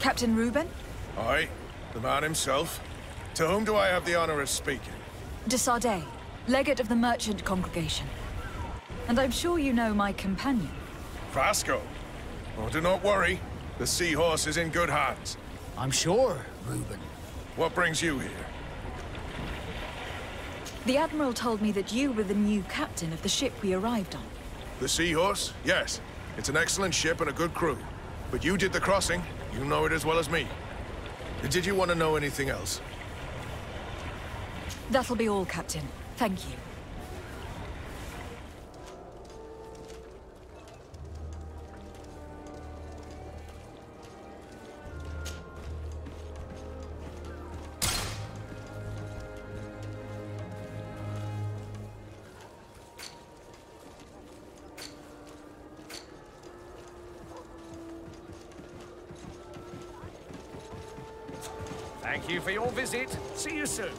Captain Reuben? Aye, the man himself. To whom do I have the honor of speaking? De Sardet, legate of the merchant congregation. And I'm sure you know my companion. Vasco. Oh, do not worry. The seahorse is in good hands. I'm sure, Reuben. What brings you here? The Admiral told me that you were the new captain of the ship we arrived on. The Seahorse? Yes. It's an excellent ship and a good crew. But you did the crossing. You know it as well as me. Did you want to know anything else? That'll be all, Captain. Thank you. Thank you for your visit. See you soon.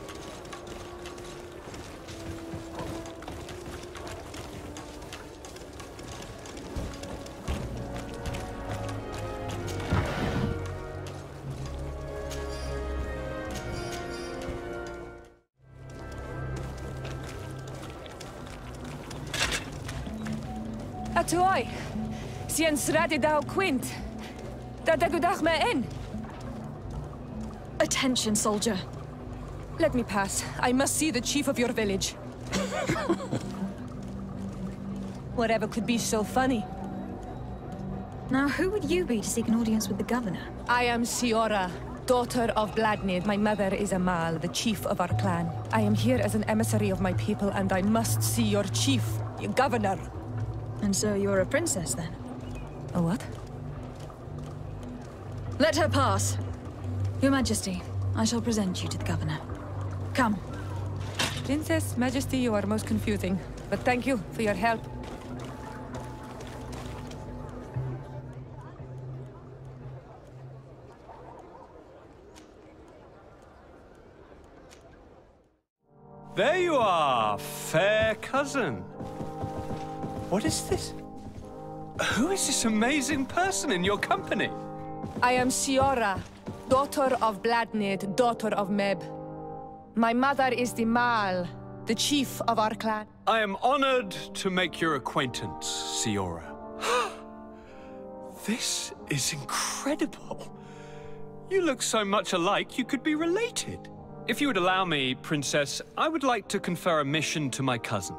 Atuai, Ciens radi dau quint. Dadagudach me in. Attention, soldier. Let me pass. I must see the chief of your village. Whatever could be so funny? Now, who would you be to seek an audience with the governor? I am Cieura, daughter of Bladnid. My mother is Amal, the chief of our clan. I am here as an emissary of my people, and I must see your chief, your governor. And so you're a princess, then? A what? Let her pass. Your Majesty, I shall present you to the governor. Come. Princess, Majesty, you are most confusing. But thank you for your help. There you are, fair cousin. What is this? Who is this amazing person in your company? I am Cieura, daughter of Bladnid, daughter of Meb. My mother is the Mal, the chief of our clan. I am honored to make your acquaintance, Cieura. This is incredible. You look so much alike you could be related. If you would allow me, Princess, I would like to confer a mission to my cousin.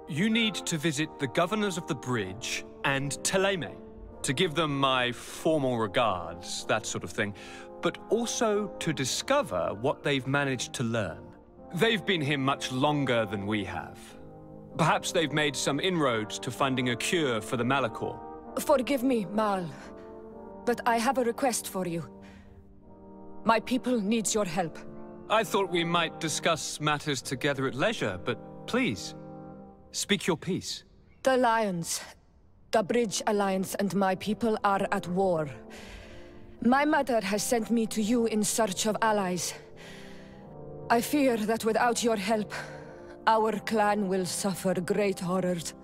You need to visit the governors of the bridge and Teleme, to give them my formal regards, that sort of thing, but also to discover what they've managed to learn. They've been here much longer than we have. Perhaps they've made some inroads to finding a cure for the Malachor. Forgive me, Mal, but I have a request for you. My people needs your help. I thought we might discuss matters together at leisure, but please, speak your piece. The Lions, the Bridge Alliance and my people are at war. My mother has sent me to you in search of allies. I fear that without your help, our clan will suffer great horrors.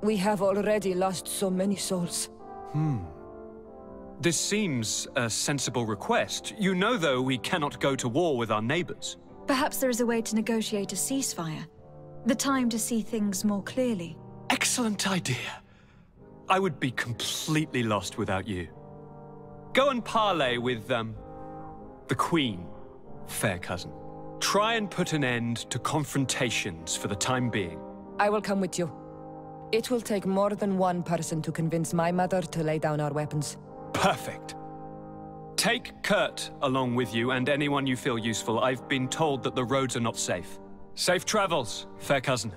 We have already lost so many souls. This seems a sensible request. You know, though, we cannot go to war with our neighbors. Perhaps there is a way to negotiate a ceasefire. The time to see things more clearly. Excellent idea. I would be completely lost without you. Go and parley with, the Queen, fair cousin. Try and put an end to confrontations for the time being. I will come with you. It will take more than one person to convince my mother to lay down our weapons. Perfect. Take Kurt along with you and anyone you feel useful. I've been told that the roads are not safe. Safe travels, fair cousin.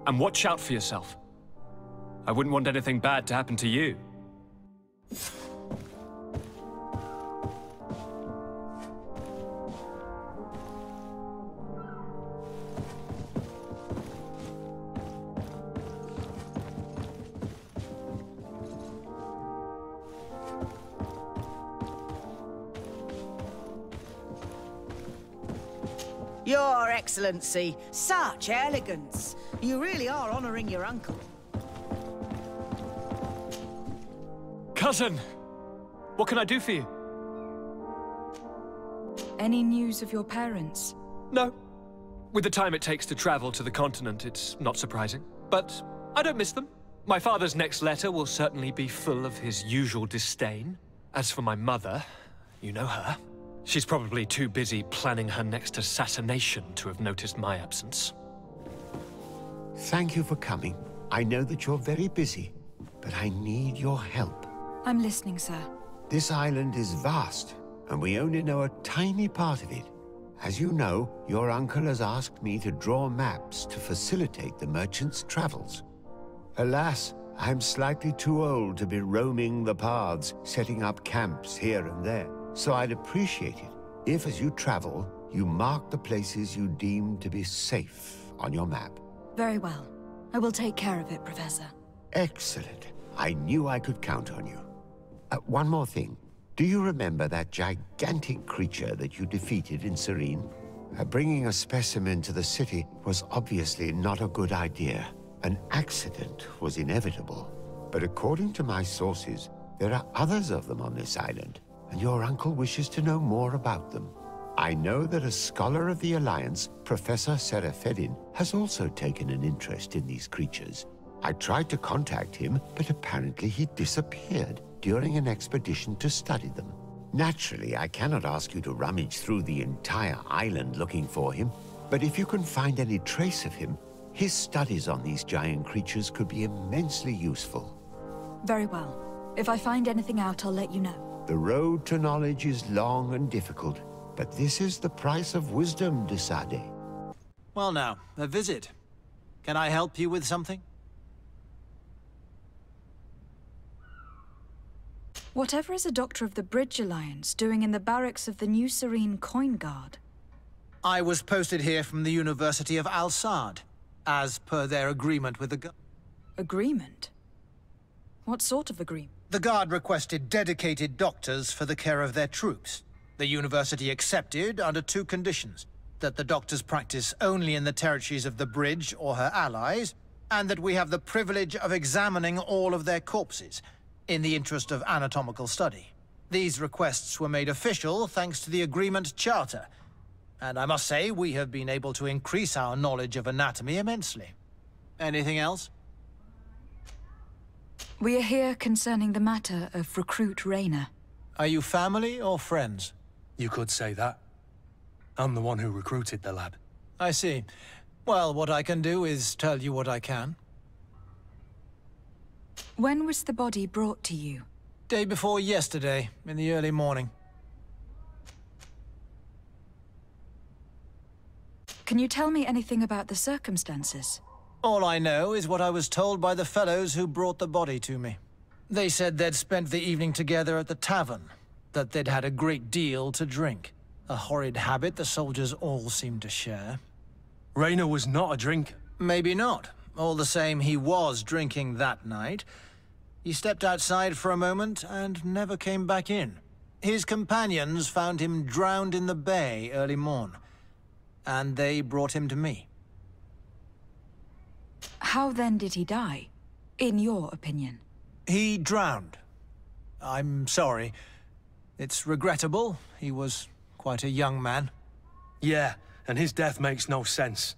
And watch out for yourself. I wouldn't want anything bad to happen to you. Your Excellency, such elegance. You really are honoring your uncle. Cousin! What can I do for you? Any news of your parents? No. With the time it takes to travel to the continent, it's not surprising. But I don't miss them. My father's next letter will certainly be full of his usual disdain. As for my mother, you know her. She's probably too busy planning her next assassination to have noticed my absence. Thank you for coming. I know that you're very busy, but I need your help. I'm listening, sir. This island is vast, and we only know a tiny part of it. As you know, your uncle has asked me to draw maps to facilitate the merchant's travels. Alas, I'm slightly too old to be roaming the paths, setting up camps here and there. So I'd appreciate it if, as you travel, you mark the places you deem to be safe on your map. Very well. I will take care of it, Professor. Excellent. I knew I could count on you. One more thing. Do you remember that gigantic creature that you defeated in Serene? Bringing a specimen to the city was obviously not a good idea. An accident was inevitable. But according to my sources, there are others of them on this island, and your uncle wishes to know more about them. I know that a scholar of the Alliance, Professor Serafedin, has also taken an interest in these creatures. I tried to contact him, but apparently he disappeared during an expedition to study them. Naturally, I cannot ask you to rummage through the entire island looking for him, but if you can find any trace of him, his studies on these giant creatures could be immensely useful. Very well. If I find anything out, I'll let you know. The road to knowledge is long and difficult, but this is the price of wisdom, de Sade. Well now, a visit. Can I help you with something? Whatever is a Doctor of the Bridge Alliance doing in the barracks of the New Serene Coin Guard? I was posted here from the University of Al-Sad, as per their agreement with the guard. Agreement? What sort of agreement? The Guard requested dedicated doctors for the care of their troops. The University accepted under two conditions: that the doctors practice only in the territories of the Bridge or her allies, and that we have the privilege of examining all of their corpses, in the interest of anatomical study. These requests were made official thanks to the Agreement Charter, and I must say we have been able to increase our knowledge of anatomy immensely. Anything else? We are here concerning the matter of Recruit Raynor. Are you family or friends? You could say that. I'm the one who recruited the lad. I see. Well, what I can do is tell you what I can. When was the body brought to you? Day before yesterday, in the early morning. Can you tell me anything about the circumstances? All I know is what I was told by the fellows who brought the body to me. They said they'd spent the evening together at the tavern, that they'd had a great deal to drink. A horrid habit the soldiers all seemed to share. Raynor was not a drinker. Maybe not. All the same, he was drinking that night. He stepped outside for a moment and never came back in. His companions found him drowned in the bay early morn, and they brought him to me. How then did he die, in your opinion? He drowned. I'm sorry. It's regrettable. He was quite a young man. Yeah, and his death makes no sense.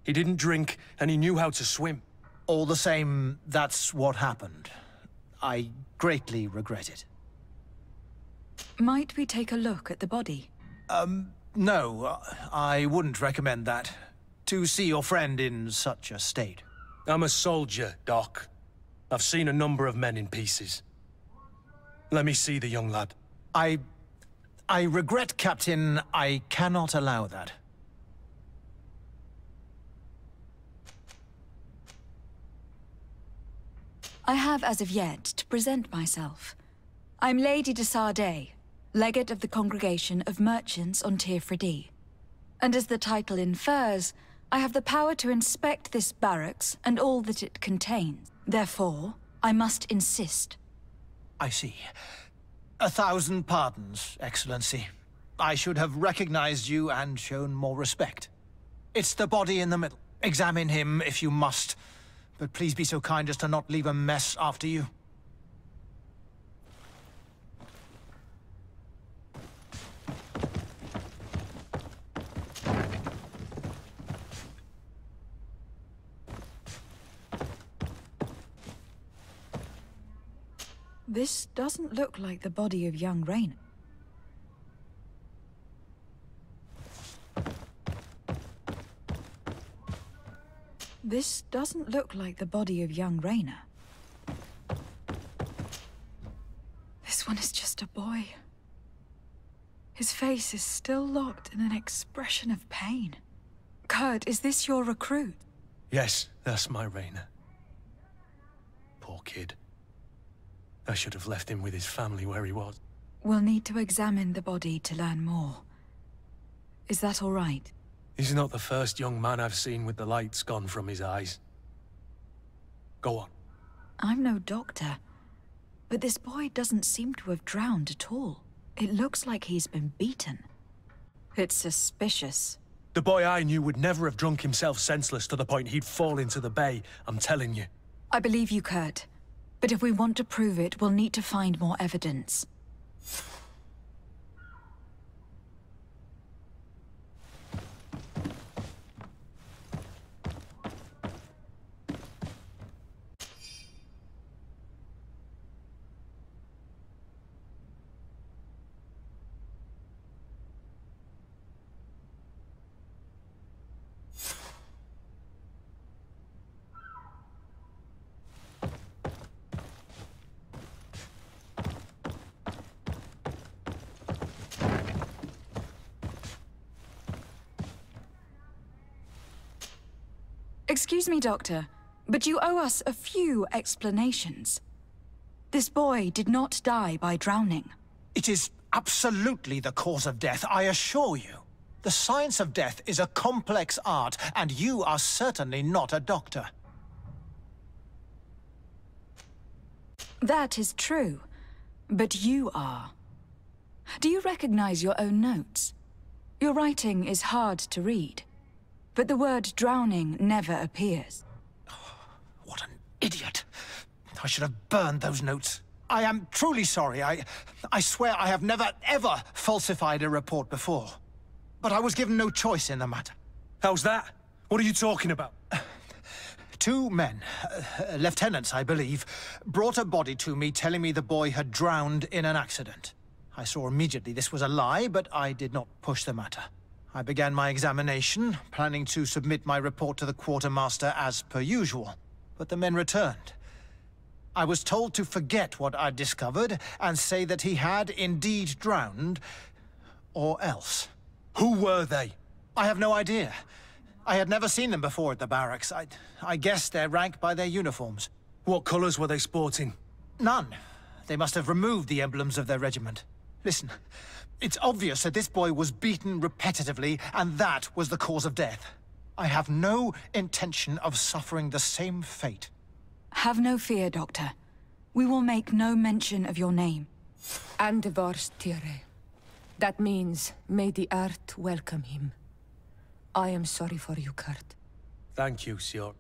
He didn't drink, and he knew how to swim. All the same, that's what happened. I greatly regret it. Might we take a look at the body? No, I wouldn't recommend that. To see your friend in such a state. I'm a soldier, Doc. I've seen a number of men in pieces. Let me see the young lad. I regret, Captain. I cannot allow that. I have as of yet to present myself. I'm Lady de Sade, Legate of the Congregation of Merchants on Tirfredi. And as the title infers, I have the power to inspect this barracks and all that it contains. Therefore, I must insist. I see. 1,000 pardons, Excellency. I should have recognized you and shown more respect. It's the body in the middle. Examine him if you must, but please be so kind as to not leave a mess after you. This doesn't look like the body of young Rainer. This doesn't look like the body of young Rainer. This one is just a boy. His face is still locked in an expression of pain. Kurt, is this your recruit? Yes, that's my Rainer. Poor kid. I should have left him with his family where he was. We'll need to examine the body to learn more. Is that all right? He's not the first young man I've seen with the lights gone from his eyes. Go on. I'm no doctor, but this boy doesn't seem to have drowned at all. It looks like he's been beaten. It's suspicious. The boy I knew would never have drunk himself senseless to the point he'd fall into the bay, I'm telling you. I believe you, Kurt. But if we want to prove it, we'll need to find more evidence. Excuse me, Doctor, but you owe us a few explanations. This boy did not die by drowning. It is absolutely the cause of death, I assure you. The science of death is a complex art, and you are certainly not a doctor. That is true, but you are. Do you recognize your own notes? Your writing is hard to read, but the word drowning never appears. What an idiot. I should have burned those notes. I am truly sorry. I swear I have never, ever falsified a report before. But I was given no choice in the matter. How's that? What are you talking about? 2 men, lieutenants, I believe, brought a body to me telling me the boy had drowned in an accident. I saw immediately this was a lie, but I did not push the matter. I began my examination, planning to submit my report to the quartermaster as per usual. But the men returned. I was told to forget what I'd discovered and say that he had indeed drowned, or else. Who were they? I have no idea. I had never seen them before at the barracks. I guessed their rank by their uniforms. What colors were they sporting? None. They must have removed the emblems of their regiment. Listen, it's obvious that this boy was beaten repetitively, and that was the cause of death. I have no intention of suffering the same fate. Have no fear, Doctor. We will make no mention of your name. Andevars Cieura. That means, may the earth welcome him. I am sorry for you, Kurt. Thank you, Cieura.